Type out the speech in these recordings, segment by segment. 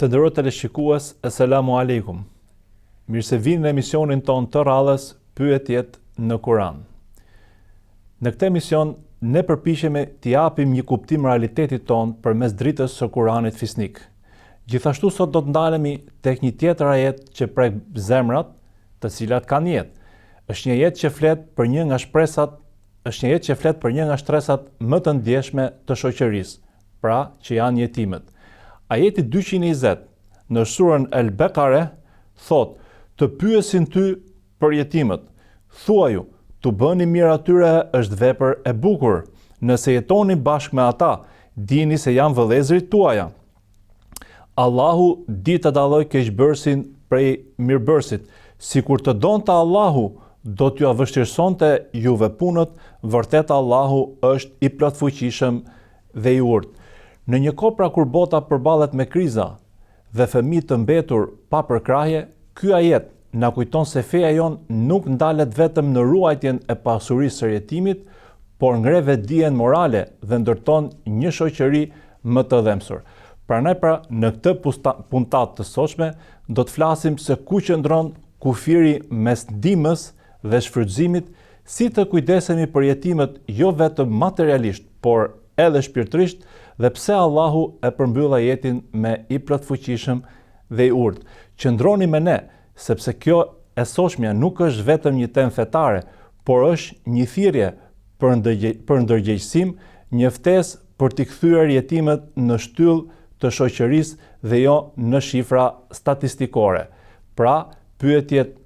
Të nderuar teleshikues, asalamu alaikum. Mirë se vini në emisionin ton të radhës Pyetjet në Kur'an. Në këtë emision ne përpiqemi t'i japim një kuptim realitetit ton përmes dritës së Kur'anit fisnik. Gjithashtu sot do të ndalemi tek një tjetër ajet që prek zemrat, të cilat kanë jetë. Është një jetë që flet për një nga shtresat më të ndjeshme të shoqërisë, pra që janë jetimet. Ajeti 220 në surën El-Bekare thot: "Të pyesin ty për jetimet, thuaju, t'u bëni mirë atyre është vepër e bukur. Nëse jetoni bashkë me ata, dini se janë vëllezërit tuaja. Allahu di të dalloj keqbërësin prej mirëbërësit. Sikur të donte Allahu, do t'ju vështirësonte juve punët, vërtet Allahu është i plotfuqishëm dhe i urtë." Në një kohë pra kur bota përballet me kriza dhe fëmijë të mbetur pa përkrahje, ky ajet na kujton se feja jon nuk ndalet vetëm në ruajtjen e pasurisë së jetimit, por ngre vetdijen morale dhe ndërton një shoqëri më të dhemsur. Prandaj në këtë puntat të sotshme do të flasim se ku qëndron kufiri mes ndihmës dhe shfrytëzimit, si të kujdesemi për jetimet jo vetëm materialisht, por edhe shpirtërisht, dhe pse Allahu e përmbyll ajetin me i plotfuqishëm dhe i urtë. Qëndroni me ne, sepse kjo e sotshmja nuk është vetëm një temë fetare, por është një thirrje për ndërgjegjësim, një ftesë për t'i kthyer jetimet në shtyllë të shoqërisë dhe jo në shifra statistikore. Pra, Pyetjet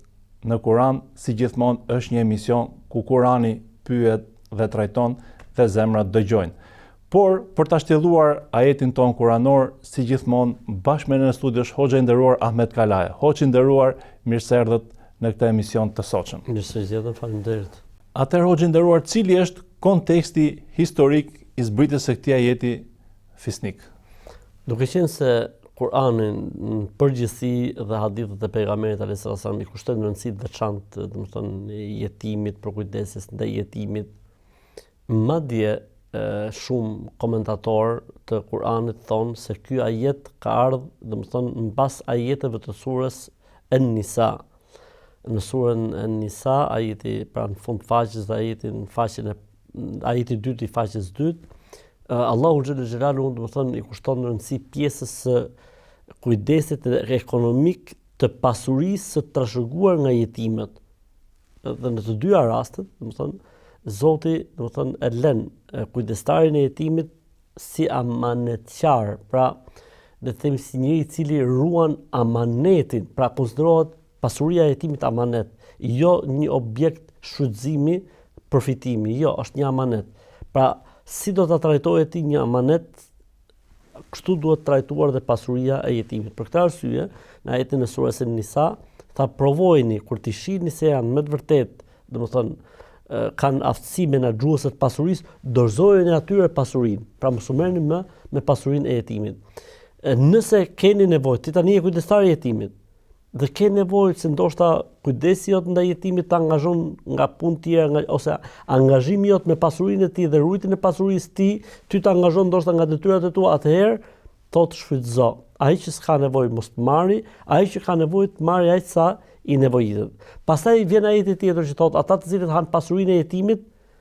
në Kur'an, si gjithmonë, është një emision ku Kur'ani pyet dhe trajton dhe zemrat dëgjojnë. Por, për ta shtjelluar ajetin ton kuranor, si gjithmonë, bashkë me në studio është Hoxha i nderuar Ahmet Kalaja. Hoxha i nderuar, mirë se erdhët në këtë emision të sotshëm. Mirë se zgjedhëm, faleminderit. Atëherë, Hoxha i nderuar, cili është konteksti historik i zbritjes së këtij ajeti fisnik? Duke qenë se Kur'ani në përgjithësi dhe hadithet e pejgamberit alayhis salam i kushtojnë rëndësi të veçantë, domethënë jetimit, për kujdesjes ndaj jetimit, madje shumë komentatorë të Kur'anit thonë se ky ajet ka ardhur, domethënë mbas ajeteve të surës En-Nisa. Në surën En-Nisa, ajeti pra në fund faqes dhe ajeti 2 i faqes 2, Allahu xhallal xhelalu domethënë i kushton rëndësi pjesës së kujdesit ekonomik të pasurisë së trashëguar nga jetimet. Dhe në të dyja rastet, domethënë Zoti domethënë e lën kujdestarin e jetimit si amanetqar, pra le të themi si njëri i cili ruan amanetin, pra konsiderohet pasuria e jetimit amanet, jo një objekt shfrytëzimi, përfitimi, jo, është një amanet. Pra, si do ta trajtojë ti një amanet, kështu duhet trajtuar dhe pasuria e jetimit. Për këtë arsye, në ajetin e surës Nisa, tha provojeni kur t'i shihni se janë me të vërtetë, domethënë kanë aftësi menaxhuese të pasurisë, dorëzojeni atyre pasurinë. Pra mos u merrni më me pasurinë e jetimit. Nëse keni nevojë, ti tani je kujdestar i jetimit, dhe ke nevojë se ndoshta kujdesi jot ndaj jetimit të angazhon nga punë tjera, ose angazhimi jot me pasurinë e tij dhe rujtjen e pasurisë ti të angazhon ndoshta nga detyrat e tua, atëherë thotë shfrytëzo. Ai që s'ka nevojë mos të marri, ai që ka nevojë të marrë aq sa i nevojitet. Pastaj vjen ajeti tjetër që thotë ata të cilët han pasurinë e jetimit,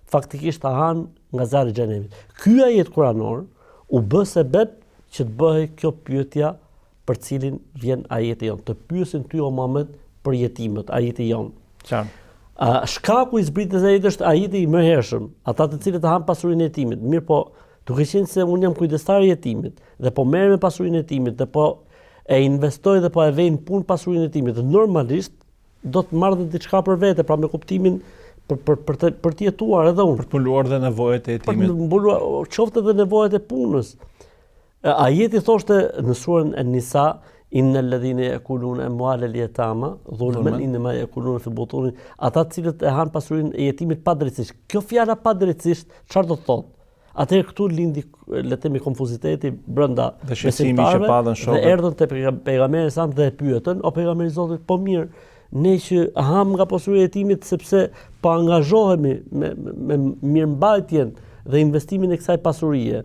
faktikisht ta han nga zjarri i xhenemit. Ky ajet kuranor u bë sebeb që të bëhej kjo pyetja për cilin vjen ajeti jon. Të pyesin ty o Muhammed për jetimet, ajeti jon. Qartë. Shkaku i zbritjes së ajetit është ajeti i mëhershëm, ata të cilët han pasurinë e jetimit. Mirë po, duke qenë se unë jam kujdestar i jetimit dhe po merrem me pasurinë e jetimit dhe po e investoj dhe po e vej në punë pasurinë e jetimit, normalisht do të marr dhe diçka për vete, pra me kuptimin për të jetuar edhe unë. Për të mbuluar dhe nevojat e jetimit. Për të mbuluar qoftë edhe nevojat e punës. Ajeti thoshte në surën En-Nisa, innal ladhina yakuluna amwal al-yatama dhulman inma yakuluna fi butunin, ata të cilët e han pasurinë e jetimit padrejtisht. Kjo fjala padrejtisht çfarë do të thotë? Atëherë këtu lindi le të themi konfuziteti brenda besimtarëve dhe erdhën te pejgamberi sa dhe e pyetën, o pejgamberi i Zotit, po mirë, ne që ham nga pasuria e jetimit sepse po angazhohemi me mirëmbajtjen dhe investimin e kësaj pasurie,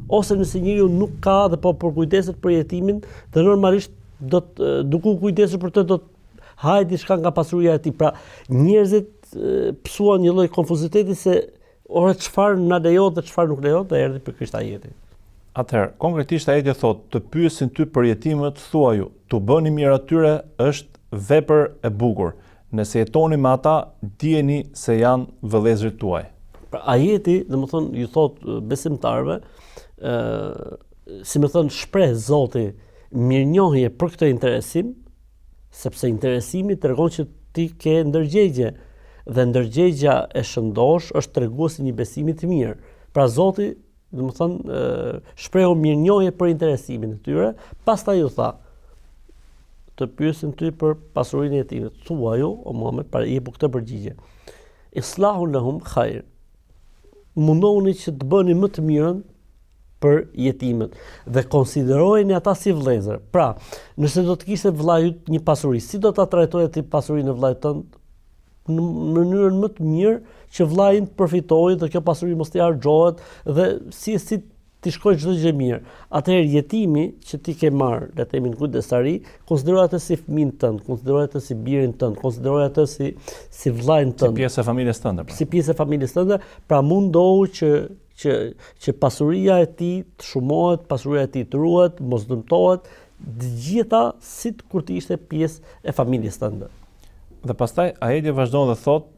ose nëse njeriu nuk ka dhe po përkujdeset për jetimin, dhe normalisht duke u kujdesur për të do të hajë diçka nga pasuria e tij. Pra njerëzit psuan një lloj konfuziteti se ora çfarë na lejohet dhe çfarë nuk lejohet, dhe erdhi për Krisht ajeti. Atëherë, konkretisht ajeti thotë, të pyesin ty për jetimet, thuaju, t'u bëni mirë atyre është vepër e bukur. Nëse jetoni me ata, dijeni se janë vëllezërit tuaj. Pra ajeti, domethënë, ju thot besimtarëve, si më thon, shpreh Zoti mirënjohje për këtë interesim, sepse interesimi tregon që ti ke ndërgjegje, dhe ndërgjegja e shëndosh është treguesi i një besimi të mirë. Pra Zoti, domethënë, shprehu mirënjohje për interesimin e tyre, pastaj ju tha, të pyesin ty për pasurinë e jetimit. Thuaju, o Muhammed, para jepu këtë përgjigje. Islahu lahum khair. Mundohuni që të bëni më të mirën për jetimet dhe konsiderojeni ata si vëllezër. Pra, nëse do të kishte vllajut një pasuri, si do ta trajtoje ti pasurinë e vllajt tënd? Në mënyrën më të mirë që vllai të përfitojë dhe kjo pasuri mos t'i harxhohet dhe si ti shkojë çdo gjë mirë. Atëherë jetimi që ti ke marrë, le të themi në kujdestari, konsiderohet atë si fëmin tënd, konsiderohet atë si birin tënd, konsiderohet atë si vllain tënd. Si pjesë e familjes tënde. Pra. Si pjesë e familjes tënde, pra mundohu që pasuria e tij të shumohet, pasuria e tij të ruhet, mos dëmtohet, të gjitha si kur ti ishte pjesë e familjes tënde. Dhe pastaj ajeti vazhdon dhe thot,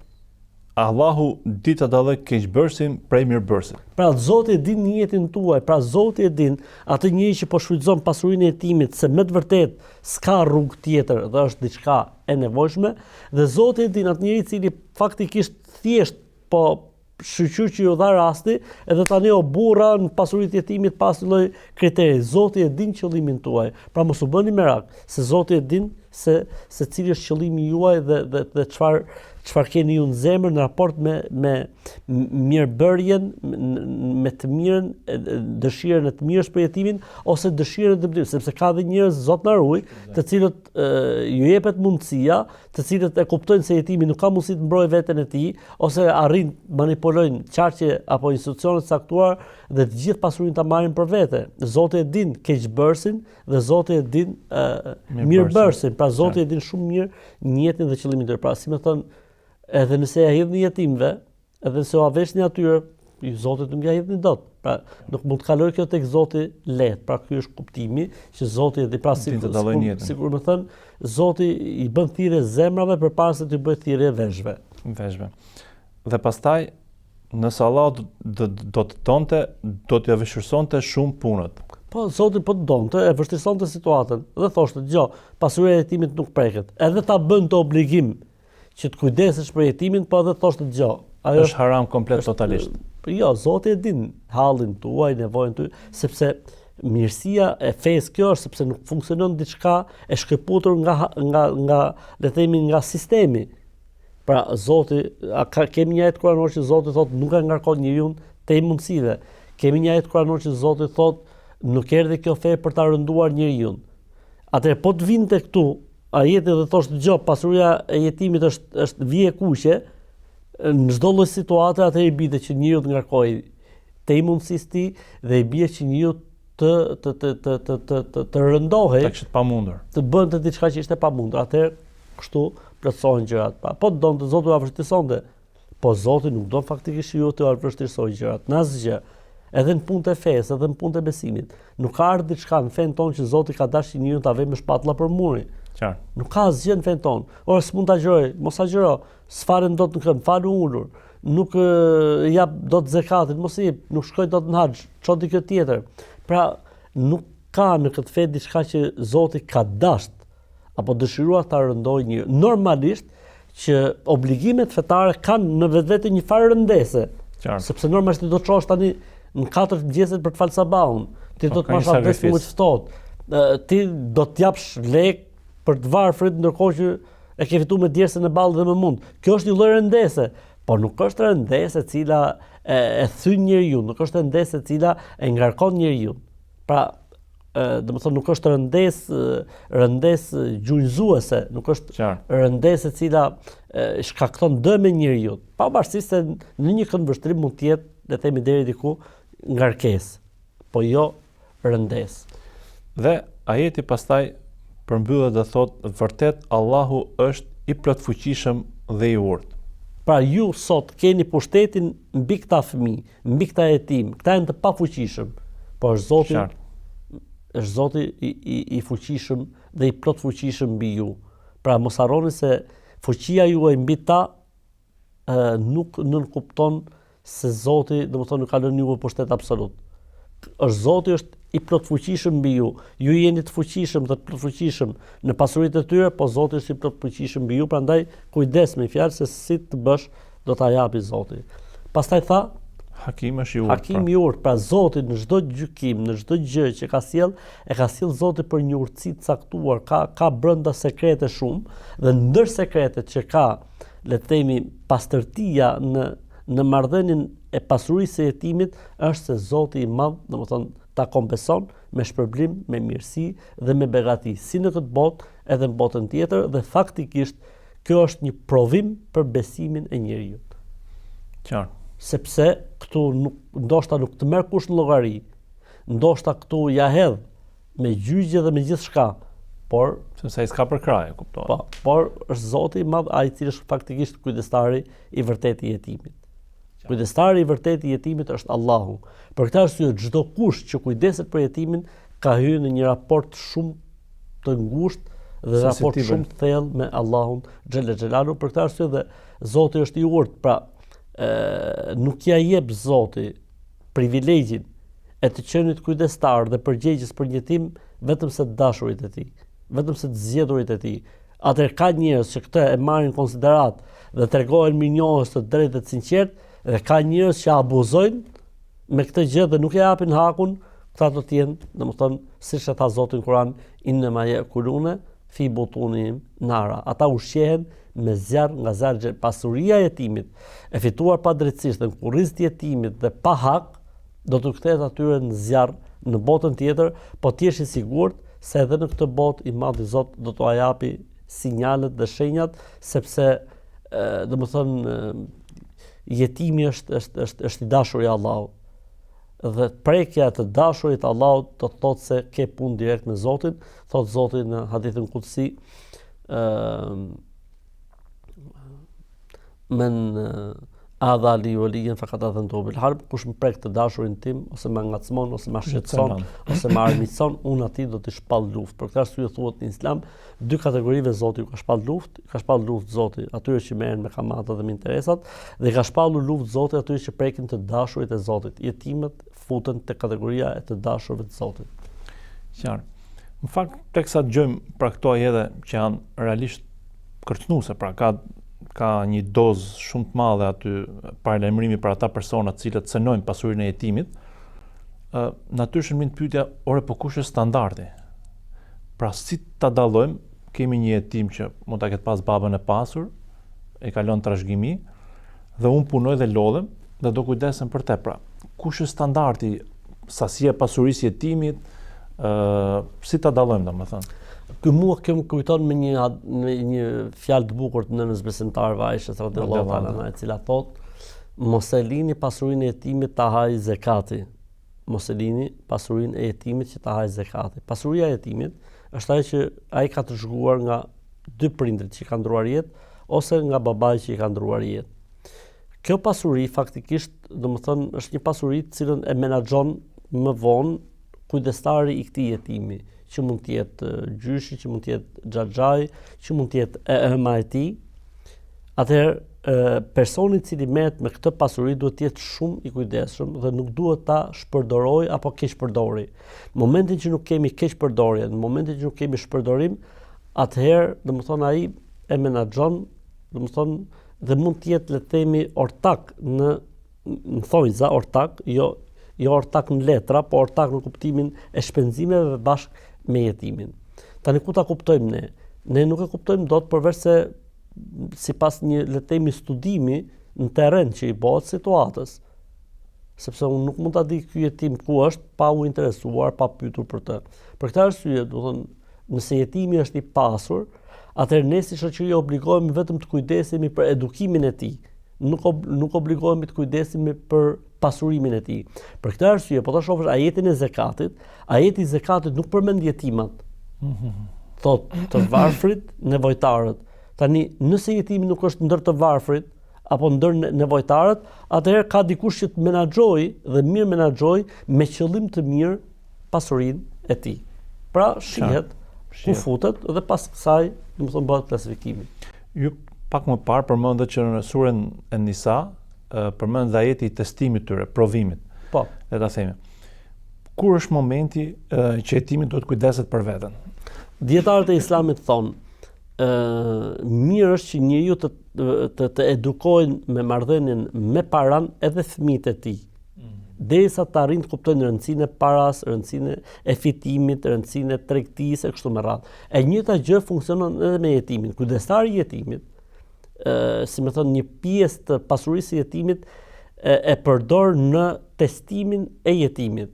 Allahu di ta dalloj keqbërësin prej mirëbërësit. Pra Zoti e din niyetin tuaj, pra Zoti e din atë njeri që po shfrytëzon pasurinë e jetimit se me të vërtetë s'ka rrugë tjetër dhe është diçka e nevojshme, dhe Zoti e din atë njeri i cili faktikisht thjesht po shqyr që ju dha rasti, edhe tani o burra në pasurinë e jetimit pas një lloj kriteri. Zoti e din qëllimin tuaj. Pra mos u bëni merak, se Zoti e din se cili është qëllimi juaj dhe çfarë keni ju në zemër në raport me mirëbërjen, me të mirën, dëshirën e të mirës për jetimin ose dëshirën e dëmtimit, sepse ka dhe njerëz, Zot na ruaj, të cilët ju jepet mundësia, të cilët e kuptojnë se jetimi nuk ka mundësi të mbrojë veten e tij ose arrin manipulojnë qarqe apo institucione të caktuar dhe të gjithë pasurinë ta marrin për vete. Zoti e din keqbërësin dhe Zoti e din mirëbërësin. Pra Zoti e din shumë mirë niyetin dhe qëllimin e tyre. Pra si më thon, edhe nëse ja hidhni jetimve, edhe nëse u aveshni atyre, Zoti nuk ja hidhni dot. Pra nuk mund të kaloj kjo tek Zoti lehtë. Pra ky është kuptimi që Zoti e di, pra sikur më thon, Zoti i bën thirrje zemrave përpara se të bëjë thirrje veshëve. Dhe pastaj nëse Allah do të donte, do t'ja vështirësonte shumë punët. Po Zoti po të donte, e vështirësonte situatën dhe thoshte, pasuria e jetimit nuk preket. Edhe ta bën të obligim që të kujdesesh për jetimin, po edhe thoshte ajo është haram komplet totalisht. Jo, Zoti e din hallin tuaj, nevojën tuaj, sepse mirësia e fesë kjo është sepse nuk funksionon diçka e shkëputur nga le të themi nga sistemi. Pra Zoti, kemi një ajet kuranor që Zoti thotë nuk e ngarkon njeriu te mundësive. Kemi një ajet kuranor që Zoti thotë nuk erdhi kjo fe për ta rënduar njeriu. Atëherë po të vinte këtu ajeti dhe thoshte pasuria e jetimit është vije kuqe, në çdo lloj situate atëherë i bie që njeriu të ngarkojë te mundësisë tij dhe i bie që njeriu të rëndohej, të kishte pamundur. Të bënte diçka që ishte pamundur. Atëherë kështu plotësohen gjërat. Po donte Zoti ua vështirësonte. Po Zoti nuk don faktikisht ju të vështirësojë gjërat. Në asgjë. Edhe në punë të fesë, edhe në punë të besimit. Nuk ka ardhur diçka në fen tonë që Zoti ka dashur njeriu ta vëmë me shpatulla për murin. Qartë. Nuk ka asgjë në fen tonë. Ora s'mund ta agjëroj, mos agjëro. S'falen dot në këmbë, falu ulur. Nuk jap dot zakatin, mos i jep, nuk shkoj dot në haxh, ço dikë tjetër. Pra nuk ka në këtë fe diçka që Zoti ka dashur apo dëshiruar ta rëndojë njeriu. Normalisht që obligimet fetare kanë në vetvete një farë rëndese. Qartë. Sepse normalisht do të çosh tani në 4 mëngjeset për të falë sabahun. Ti do të marrësh abdest më të ftohtë. Ti do të japsh lek për të varfrit ndërkohë që e ke fituar me djersën e ballë dhe me mund. Kjo është një lloj rëndese, por nuk është rëndese e cila e thyn njeriu, nuk është rëndese e cila e ngarkon njeriu. Pra, domethënë nuk është rëndesë gjunjëzuese, nuk është rëndesë e cila shkakton dëm njeriu. Pavarësisht se në një kënd vështrim mund të jetë, le të themi deri diku, ngarkesë. po jo rëndes. Dhe ajeti pastaj përmbyllet dhe thotë vërtet Allahu është i plotfuqishëm dhe i urtë. Pra ju sot keni pushtetin mbi këta fëmijë, mbi këta jetim, këta janë të pafuqishëm, po është Zoti Qartë. është Zoti i fuqishëm dhe i plot fuqishëm mbi ju. Pra mos harroni se fuqia juaj mbi ta nuk nënkupton se Zoti, domethënë, nuk ka lënë juve pushtet absolut. Zoti është i plot fuqishëm mbi ju. Ju jeni të fuqishëm dhe të plot fuqishëm në pasuritë e tyre, po Zoti është i plot fuqishëm mbi ju, prandaj kujdes me fjalë se si të bësh do ta japi Zoti. Pastaj tha Hakim është i urtë. Hakim i urtë, pra Zoti në çdo gjykim, në çdo gjë që ka sjell, e ka sjell Zoti për një urtësi të caktuar, ka brenda sekrete shumë dhe ndër sekretet që ka, le të themi, pastërtia në marrëdhënien e pasurisë së jetimit është se Zoti i Madh, domethënë, ta kompenson me shpërblim, me mirësi dhe me begati, si në këtë botë edhe në botën tjetër, dhe faktikisht kjo është një provim për besimin e njeriu. Qartë. Sepse këtu ndoshta nuk të merr kush në llogari, ndoshta këtu ja hedh me gjyqje dhe me gjithçka, por sepse ai s'ka për krahje, kuptohet. Po, por është Zoti i Madh, ai i cili është faktikisht kujdestari i vërtetë i jetimit. Kujdestari i vërtetë i jetimit është Allahu. Për këtë arsye çdo kush që kujdeset për jetimin ka hyrë në një raport shumë të ngushtë dhe raport shumë të thellë me Allahun xhelle xhelalu. Për këtë arsye dhe Zoti është i urtë, pra nuk ja jep Zoti privilegjin e të qenit kujdestar dhe përgjegjës për një jetim vetëm se të dashurit e tij, vetëm se të zgjedhurit e tij. Atëherë ka njerëz që këtë e marrin konsiderat dhe tregojnë mirënjohës të drejtë dhe të sinqertë, dhe ka njerëz që abuzojnë me këtë gjë dhe nuk e japin hakun. Këta do të jenë, domethënë, siç e tha Zoti në Kur'an, inna ya'kuluna fi butunihim nara. Ata ushqehen me zjarr nga zjarri. Pasuria e jetimit e fituar pa drejtësisht dhe kurrizë e jetimit dhe pa hak do të kthehet atyre në zjarr në botën tjetër, po ti je i sigurt se edhe në këtë botë i Madh i Zot do t'u japi sinjalet dhe shenjat, sepse domethënë jetimi është i dashuri i Allahut. Dhe prekja të dashurit Allahut do të thotë se ke punë direkt me Zotin, thotë Zoti në hadithin kutsi, men adha li waliyin faqad adhantu bil harb, kush më prek të dashurin tim, ose më ngacmon, ose më shqetëson, ose më armiqson, unë atij do të shpall luftë. Për këtë arsye thuhet në Islam, dy kategorive Zoti ka shpall luftë, ka shpall luftë Zoti atyre që merren me kamata dhe me interesat, dhe ka shpallur luftë Zoti atyre që prekin të dashurit e Zotit. Jetimet futen te kategoria e të dashurve të Zotit. Qartë. Në fakt, teksa dëgjojmë pra këto ajete që janë realisht kërcënuese, pra ka një dozë shumë të madhe aty paralajmërimi për ata persona të cilët cënojnë pasurinë e jetimit. Natyrisht më pyetja, ore, po kush është standardi? Pra si ta dallojmë? Kemi një jetim që mund ta ketë pas babën e pasur, e kalon trashëgimi, dhe unë punoj dhe lodhem dhe do kujdesem për te. Pra, kush është standardi, sasia e pasurisë së jetimit, si ta dallojmë, domethënë? Ky mua më kujton me një fjalë të bukur të nënës besimtarëve Aishës radhiyallahu anha, e cila thotë: mos e lini pasurinë e jetimit ta hajë zekati. Mos e lini pasurinë e jetimit që ta hajë zekati. Pasuria e jetimit është ajo që ai ka të zhguar nga dy prindrit që kanë ndruar jetë ose nga babai që i ka ndruar jetë. Kjo pasuri faktikisht, domethënë, është një pasuri të cilën e menaxhon më vonë kujdestari i këtij jetimi, që mund të jetë gjyshi, që mund të jetë xhaxhai, që mund të jetë ema e tij. Atëherë personi i cili merret me këtë pasuri duhet të jetë shumë i kujdesshëm dhe nuk duhet ta shpërdorojë apo keq përdori. Në momentin që nuk kemi keq përdorje, në momentin që nuk kemi shpërdorim, atëherë domethënë ai e menaxhon, domethënë, dhe mund të jetë, le të themi, ortak në thonjza, ortak, jo ortak në letra, po ortak në kuptimin e shpenzimeve bashkë me jetimin. Tani ku ta kuptojmë ne? Ne nuk e kuptojmë dot përveç se sipas një, le të themi, studimi në terren që i bëhet situatës. Sepse unë nuk mund ta di ky jetim ku është pa u interesuar, pa pyetur për të. Për këtë arsye, do të thonë, nëse jetimi është i pasur, atëherë ne si shoqëri obligohemi vetëm të kujdesemi për edukimin e tij, nuk obligohemi të kujdesemi për pasurimin e tij. Për këtë arsye, po ta shohësh ajetin e zakatit, ajeti i zakatit nuk përmend jetimat. Thot të varfrit, nevojtarët. Tani, nëse jetimi nuk është ndër të varfrit apo ndër nevojtarët, atëherë ka dikush që të menaxhojë dhe mirë menaxhojë me qëllim të mirë pasurinë e tij. Pra shihet ku futet dhe pas kësaj, domethënë bëhet klasifikimi. Ju pak më parë përmendët që në surën An-Nisa përmend dhe ajeti i testimit tyre, provimit. Po. Le ta themi. Kur është momenti që jetimi duhet kujdeset për veten? Dietarët e Islamit thonë, mirë është që njeriu të edukojnë me marrëdhënien me paran edhe fëmijët e tij. Derisa të arrijnë të kuptojnë rëndësinë e paras, rëndësinë e fitimit, rëndësinë e tregtisë e kështu me radhë. E njëjta gjë funksionon edhe me jetimin. Kujdestari i jetimit, si më thon, një pjesë të pasurisë së jetimit e përdor në testimin e jetimit.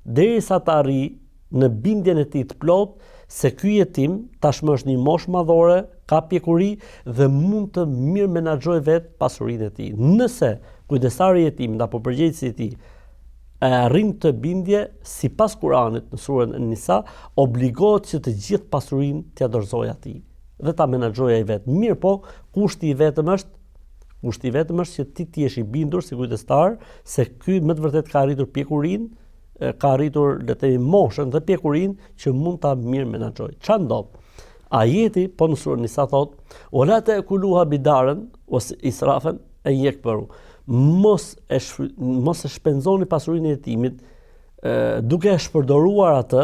Derisa të arrijë në bindjen e tij të plotë se ky jetim tashmë është një moshë madhore, ka pjekuri dhe mund të mirë menaxhojë vetë pasurinë e tij. Nëse kujdestari i jetimit apo përgjegjësi i tij e arrin të bindje, sipas Kuranit në surën An-Nisa, obligohet që të gjithë pasurinë t'ia dorëzojë atij dhe ta menaxhojë ai vetë. Mirë po, kushti i vetëm është që ti jesh i bindur si kujdestar se ky më të vërtet ka arritur pjekurinë, ka arritur le të themi moshën dhe pjekurinë që mund ta mirë menaxhojë. Çfarë ndodh? Ajeti po në surën Nisa thot: "Ola ta'kuluha bidaran ose israfen e yakbaru." Mos e shpenzoni pasurinë e jetimit duke e shpërdoruar atë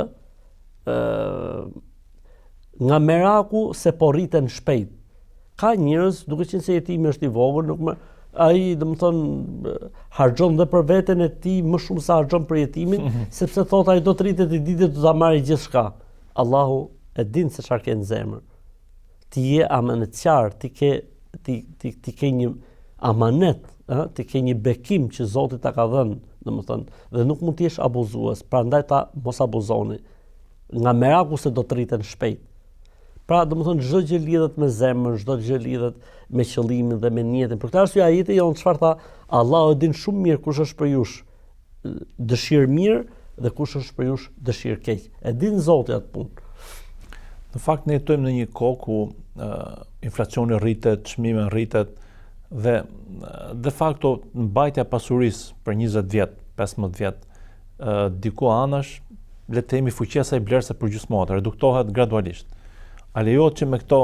nga meraku se po rriten shpejt. Ka njerëz, duke qenë se jetimi është i vogël, ai domethënë harxhon dhe për veten e tij më shumë se harxhon për jetimin, sepse thotë ai do të rritet i ditë do ta marrë gjithçka. Allahu e din se çfarë ke në zemër. Ti je amanetçar, ti ke një amanet, ti ke një bekim që Zoti ta ka dhënë, domethënë, dhe nuk mund të jesh abuzues, prandaj ta mos abuzoni. Nga meraku se do të rriten shpejt. Pra, domethënë, çdo gjë lidhet me zemrën, çdo gjë lidhet me qëllimin dhe me niyetin. Për këtë arsye ajeti jon çfarë tha, Allahu e din shumë mirë kush është për jush dëshirë mirë dhe kush është për jush dëshirë keq. E din Zoti atë punë. Në fakt ne jetojmë në një kohë ku inflacioni rritet, çmimi rritet dhe de facto mbajtja pasurisë për 20 vjet, 15 vjet, diku anash, le të themi fuqia e saj blerëse përgjysmohet, reduktohet gradualisht. A lejohet që me këto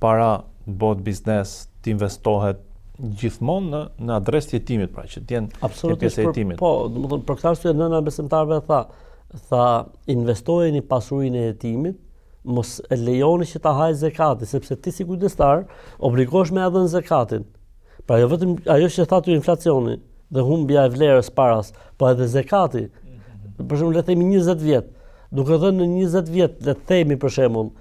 para bëhet biznes, të investohet gjithmonë në adresë të jetimit, pra që të jenë pjesë e jetimit? Po, domethënë për këtë arsye nëna besimtarëve tha investojeni pasurinë e jetimit, mos e lejoni që ta hajë zakati, sepse ti si kujdestar obligohesh me dhënë zakatin. Pra jo vetëm ajo që thatë inflacioni dhe humbja e vlerës paras, po edhe zakati. Për shembull, le të themi 20 vjet. Duke dhënë në 20 vjet, le të themi për shembull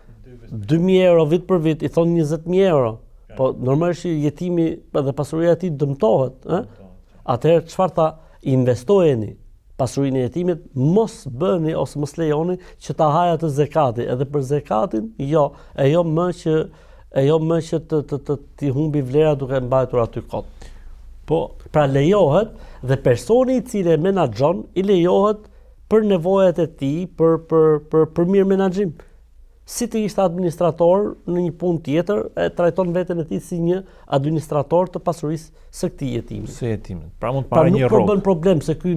2.000 euro vit për vit, i thon 20.000 euro. Po normalisht jetimi dhe pasuria e tij dëmtohet, Atëherë çfarë tha? Investojeni pasurinë e jetimit, mos bëni ose mos lejoni që ta hajë atë zakati, edhe për zakatin, jo më që të humbi vlera duke mbajtur aty kot. Po, pra lejohet dhe personi i cili e menaxhon i lejohet për nevojat e tij, për mirë menaxhim. Si të ishte administrator në një punë tjetër, e trajton veten e tij si një administrator të pasurisë së këtij jetimi. Së jetimit. Pra mund të marrë një rrogë. Nuk bën problem se ky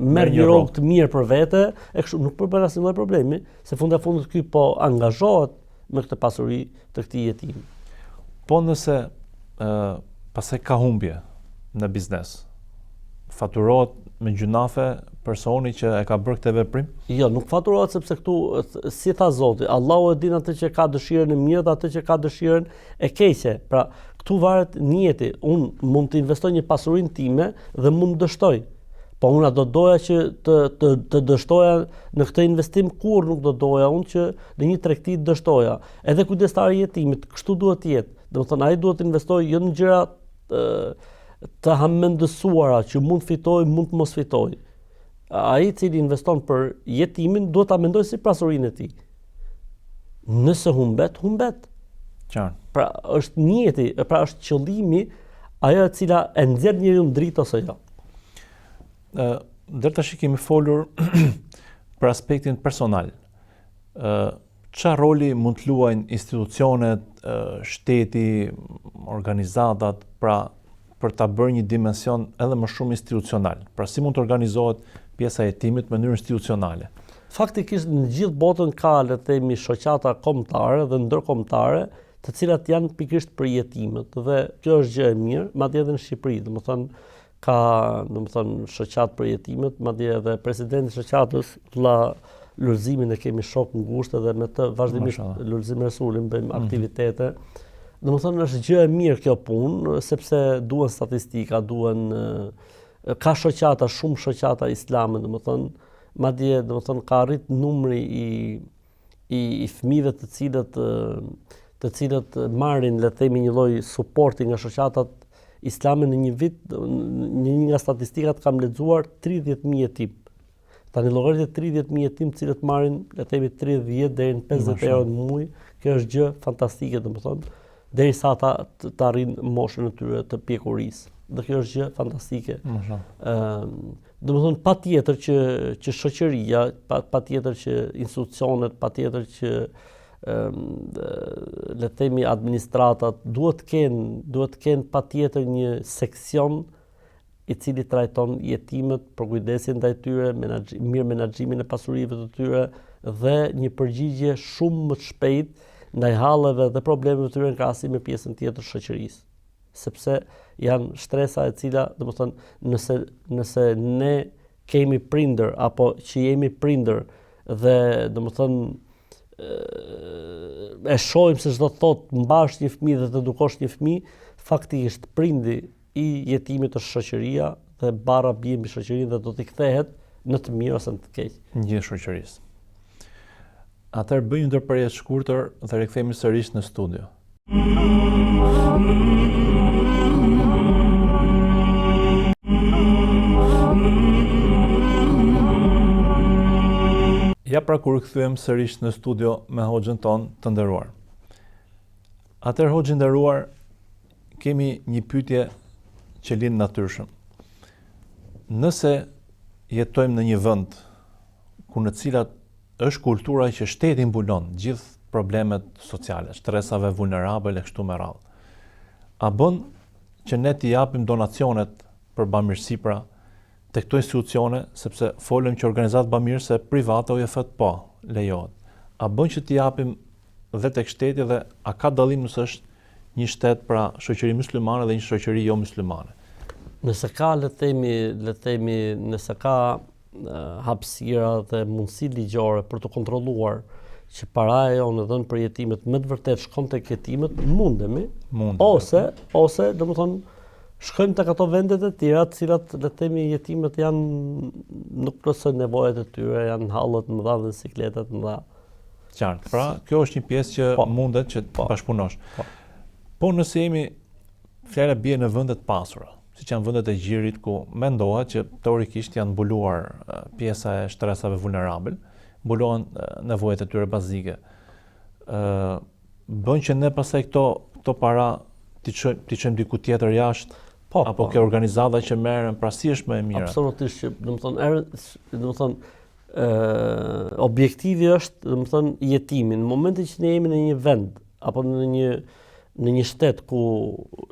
merr një rrogë të mirë për vete, e kështu nuk bën asnjë lloj problemi, se fundit ky po angazhohet me këtë pasuri të këtij jetimi. Po nëse pastaj ka humbje në biznes, faturohet me gjunafe personi që e ka bërë këtë veprim? Jo, nuk faturohet sepse këtu, si tha Zoti, Allahu e din atë që ka dëshirën e mirë dhe atë që ka dëshirën e keqe. Pra, këtu varet niyeti. Unë mund të investoj një pasurinë time dhe mund të dështoj. Po unë do doja që të dështoja në këtë investim, kur nuk do doja unë që në një tregti të dështoja. Edhe kujdestari i jetimit, kështu duhet të jetë. Domethënë ai duhet të investojë jo në gjëra të hamendësuara që mund fitoj, mund të mos fitoj. Ai i cili investon për jetimin duhet ta mendojë si pasurinë e tij. Nëse humbet. Qartë. Pra është niyeti, pra është qëllimi ajo e cila e nxjerr njeriu në dritë ose jo. Deri tash kemi folur për aspektin personal. Çfarë roli mund të luajnë institucionet, shteti, organizatat, pra për ta bërë një dimension edhe më shumë institucional. Pra si mund të organizohet pjesa e jetimit në mënyrë institucionale? Faktikisht në gjithë botën ka le të themi shoqata kombëtare dhe ndërkombëtare, të cilat janë pikërisht për jetimet dhe kjo është gjë e mirë, madje edhe në Shqipëri, domethënë ka shoqatë për jetimet, madje edhe presidenti i shoqatës vëlla Lulzimin e kemi shok ngushtë dhe me të vazhdimisht Lulzim Resulin bëjmë aktivitete. Domethënë është gjë e mirë kjo punë, sepse duhen statistika, ka shoqata, shumë shoqata islame, domethënë madje ka arrit numri i fëmijëve të cilët marrin le të themi një lloj suporti nga shoqatat islame në një vit, një nga statistikat kam lexuar 30.000 jetim. Tani llogarit 30.000 jetim të cilët marrin le të themi 30 deri në 50 euro në muaj, kjo është gjë fantastike domethënë, derisa ata të arrijnë moshën e tyre të pjekurisë. Dhe kjo është gjë fantastike. Domethënë patjetër që shoqëria, patjetër që institucionet, patjetër që le të themi administratat duhet të kenë patjetër një seksion i cili trajton jetimet, përkujdesin ndaj tyre, mirë menaxhimin e pasurive të tyre dhe një përgjigje shumë më të shpejtë ndaj halleve dhe problemeve të tyre në krahasim me pjesën tjetër të shoqërisë. Sepse janë shtresa e cila, domethënë, nëse ne kemi prindër apo që jemi prindër dhe domethënë e shohim se çdo thotë mbash një fëmijë dhe të edukosh një fëmijë, faktikisht prindi i jetimit është shoqëria dhe barra bie mbi shoqërinë dhe do t'i kthehet në të mirë ose në të keq. Një shoqërisë. Atëherë bëjmë një ndërprerje të shkurtër dhe rikthehemi sërish në studio. Ja pra kur rikthyem sërish në studio me hoxhën ton të nderuar. Atëherë hoxhë nderuar, kemi një pyetje që lind natyrshëm. Nëse jetojmë në një vend ku në cilat është kultura që shteti mbulon gjithë problemet sociale, shtresave vulnerabel e kështu me radhë, a bën që ne t'i japim donacionet për bamirësi pra tek këto institucione, sepse folëm që organizat bamirëse private o jefet po, lejohet. A bën që t'i japim dhe tek shteti dhe a ka dallim nëse është një shtet pra shoqëri muslimane dhe një shoqëri jo muslimane? Nëse ka le të themi nëse ka hapësira dhe mundësi ligjore për të kontrolluar që paraja jonë dhënë për jetimet me të vërtet shkon tek jetimet, mundemi. Ose domethënë shkojmë tek ato vendet e tjera, të cilat le të themi jetimet nuk plotësojnë nevojat e tyre, janë hallët më dha dhe sikletat më dha. Qartë. Pra, kjo është një pjesë që mundet që të bashkëpunosh. Po nëse fjala bie në vende të pasura, siç janë vendet e Gjirit ku mendohet që teorikisht janë mbuluar pjesa e shtresave vulnerabel, mbulohen nevojat e tyre bazike. Bën që ne pastaj këto para ti çojmë diku tjetër jashtë, apo ke organizata që merren, pra si është më e mira? Absolutisht që domethënë objektivi është domethënë jetimi. Në momentin që ne jemi në një vend apo në një shtet ku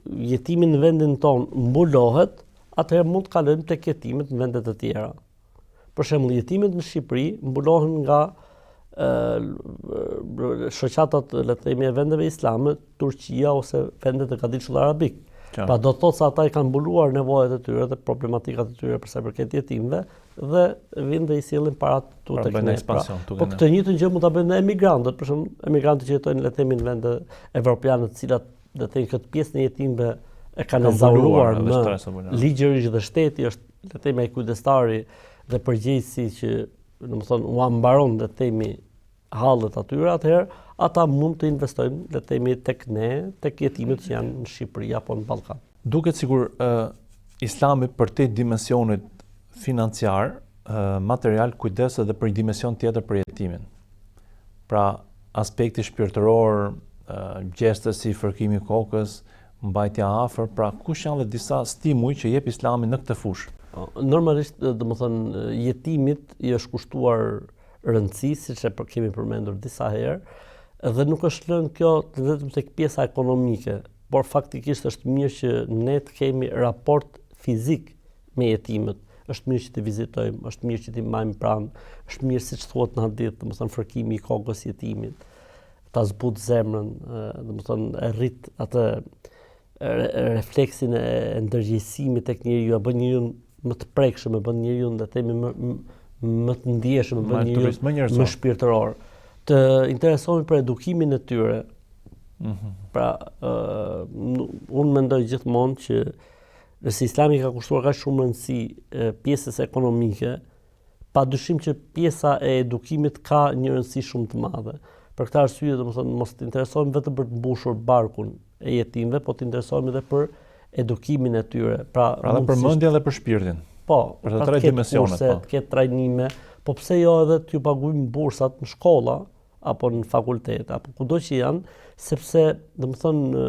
jetimi në vendin ton mbulohet, atëherë mund të kalojmë tek jetimet në vendet e tjera. Për shembull, jetimet në Shqipëri mbulohen nga shoqatat le të themi e vendeve islame, Turqia ose vendet e Kadilshullit Arabik. Pra do të thotë se ata i kanë mbuluar nevojat e tyre dhe problematikat e tyre për sa i përket jetimëve dhe vinë dhe i sjellin parat tu tek ne. Po këtë njëjtën gjë mund ta bëjnë emigrantët, për shembull emigrantët që jetojnë le të themi në vende evropiane, të cilat le të themi këtë pjesë në jetimëve e kanë zauruar në ligjërisht dhe shteti është le të themi ai kujdestari dhe përgjegjësi që domethënë u ambaron le të themi hallet atyre, atëherë ata mund të investojnë le të themi tek ne, tek jetimet që janë në Shqipëri apo në Ballkan. Duket sikur Islami për te dimensionit financiar, material kujdes edhe për një dimension tjetër për jetimin. Pra aspekti shpirtëror, gjeste si fërkimi kokës, mbajtja afër, pra kush janë dhe disa stimuj që jep Islami në këtë fushë? Normalisht, domethënë, jetimit i është kushtuar rëndësi, siç e kemi përmendur disa herë, dhe nuk është lënë kjo vetëm tek pjesa ekonomike, por faktikisht është mirë që ne të kemi raport fizik me jetimet. Është mirë që të vizitojmë, është mirë që t'i marrim pranë, është mirë siç thuhet në hadith, domethënë fërkimi i kokës jetimit, ta zbut zemrën, domethënë e rrit atë refleksin e ndërgjegjësimit tek njeriu, e bën njeriu më të prekshëm, e bën njeriu le të themi më të ndjeshëm, e bën njeriu më shpirtëror. Të interesohemi për edukimin e tyre. Pra, unë mendoj gjithmonë që nëse Islami ka kushtuar kaq shumë rëndësi pjesës ekonomike, padyshim që pjesa e edukimit ka një rëndësi shumë të madhe. Për këtë arsye, domethënë, mos të interesohemi vetëm për të mbushur barkun e jetimëve, po të interesohemi edhe për edukimin e tyre. Pra dhe për mendjen dhe për shpirtin. Po, për të tre dimensionet, po. Të ketë trajnime, po pse jo edhe t'ju paguajmë bursat në shkolla apo në fakultet, apo kudo që janë, sepse domethënë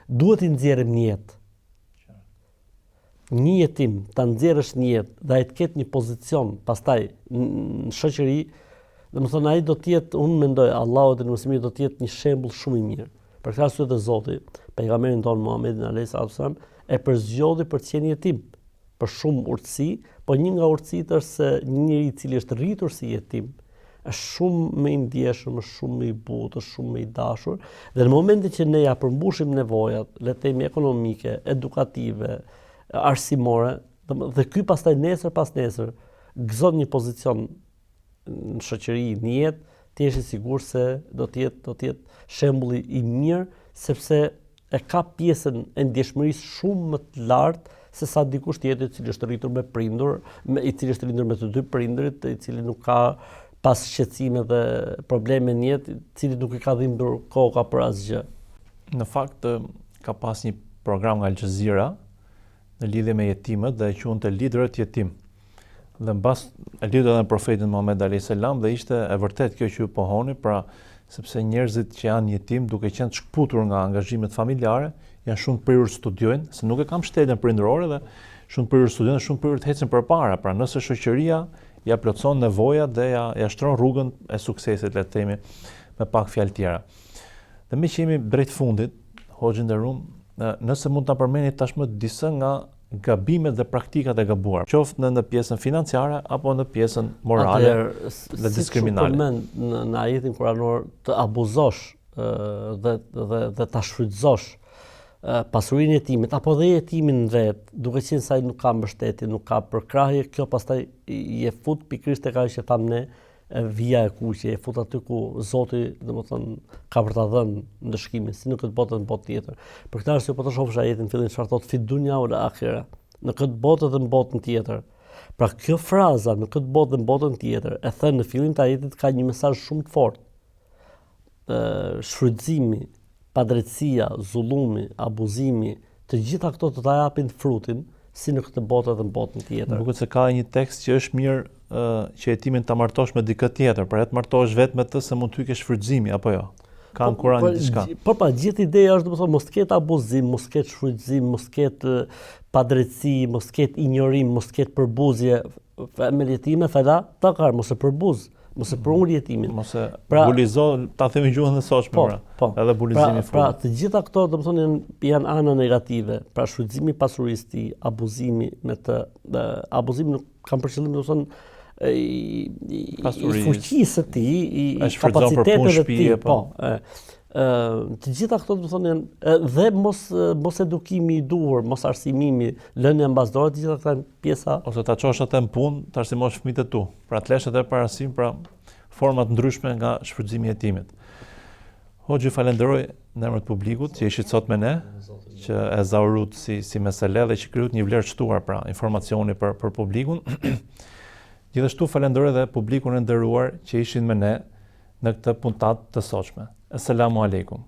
duhet i nxjerrim një jetë. Një jetim ta nxjerrësh një jetë dhe ai të ketë një pozicion pastaj në shoqëri, domethënë ai do të jetë, unë mendoj, Allahu dhe muslimanët do të jetë një shembull shumë i mirë. Për këtë arsye dhe Zoti, pejgamberin ton Muhammedin alayhis salam, e përzgjodhi për të qenë jetim, për shumë urtësi, po një nga urtësitë është se një njeri i cili është rritur si jetim, është shumë më i ndjeshëm, është shumë më i butë, është shumë më i dashur, dhe në momentin që ne ja përmbushim nevojat, le të themi ekonomike, edukative, arsimore, dhe ky pastaj nesër pas nesër gëzon një pozicion në shoqëri, në jetë, ti je i sigurt se do të jetë shembulli i mirë, sepse e ka pjesën e ndjeshmërisë shumë më të lartë se sa dikush tjetër i cili është rritur me prindër, i cili është rritur me të dy prindërit, i cili nuk ka pas shqetësime dhe probleme në jetë, i cili nuk i ka dhimbur koka për asgjë. Në fakt ka pas një program nga Al Jazeera në lidhje me jetimet dhe e quante Liderët Jetim. Dhe mbas e lidhur edhe me profetin Muhammed alayhis salam dhe ishte e vërtet kjo që ju pohoni, pra sepse njerëzit që janë jetim duke qenë të shkputur nga angazhimet familjare, janë shumë të prirur studiojnë, se nuk e kam shtetën prindërore dhe shumë të prirur studiojnë dhe shumë të prirur të ecin përpara. Pra nëse shoqëria ja plotson nevojat dhe ja shtron rrugën e suksesit, le të themi me pak fjalë tjera. Dhe me që jemi drejt fundit, Hoxhë nderuam, nëse mund ta përmendni tashmë disa nga gabimet dhe praktikat e gabuara, qoftë në pjesën financiare apo në pjesën morale dhe diskriminale. Në ajetin kuranor të abuzosh dhe ta shfrytëzosh pasurinë e jetimit apo dhe jetimin vet, duke qenë se ai nuk ka mbështetje, nuk ka përkrahje, kjo pastaj i e fut pikërisht tek ajo që thamë ne, vija e kuqe, e fut aty ku Zoti, domethënë, ka për ta dhënë ndëshkimin, si në këtë botë dhe në botë tjetër. Për këtë arsye po të shohësh ajetin fillim çfarë thotë fi dunya wal akhira, në këtë botë dhe në botën tjetër. Pra kjo fraza në këtë botë dhe në botën tjetër, e thënë në fillim të ajetit, ka një mesazh shumë të fortë. Shfrytëzimi, padrejtësia, zullumi, abuzimi, të gjitha këto të ta japin frutin si në këtë botë dhe në botën tjetër. Duket se ka një tekst që është mirë që jetimin ta martosh me dikë tjetër, por të martosh vetëm me të se mund të kesh shfrytëzimi apo jo. Ka në Kur'an diçka. Po gjithë ideja është domethënë mos ketë abuzim, mos ketë shfrytëzim, mos ketë padrejtësi, mos ketë injorim, mos ketë përbuzje me jetime, fala takar, mos e përbuz, mos e prur jetimin. Mos e bulizo, ta themi gjuhën e sotshme pra. Edhe bulizimi Pra të gjitha këto domethënë janë ana negative. Pra shfrytëzimi i pasurisë të tij, abuzimi me të abuzimi nuk kam për qëllim domethënë i fuqisë së tij, i kapacitetet e tij, po. Të gjitha këto do të thonë dhe mos edukimi i duhur, mos arsimimi, lënia mbasdore, të gjitha këto janë pjesa ose ta çosh atë në punë, ta arsimosh fëmijët e tu. Pra të lësh atë për arsim, pra forma të ndryshme nga shfrytëzimi i jetimit. Hoxhë, falenderoj në emër të publikut që ishit sot me ne, që e zaurut si mesele dhe që krijut një vlerë të shtuar, pra informacioni për publikun. Gjithashtu falenderoj edhe publikun e nderuar që ishin me ne në këtë puntat të sotshme. Asalamu alaikum.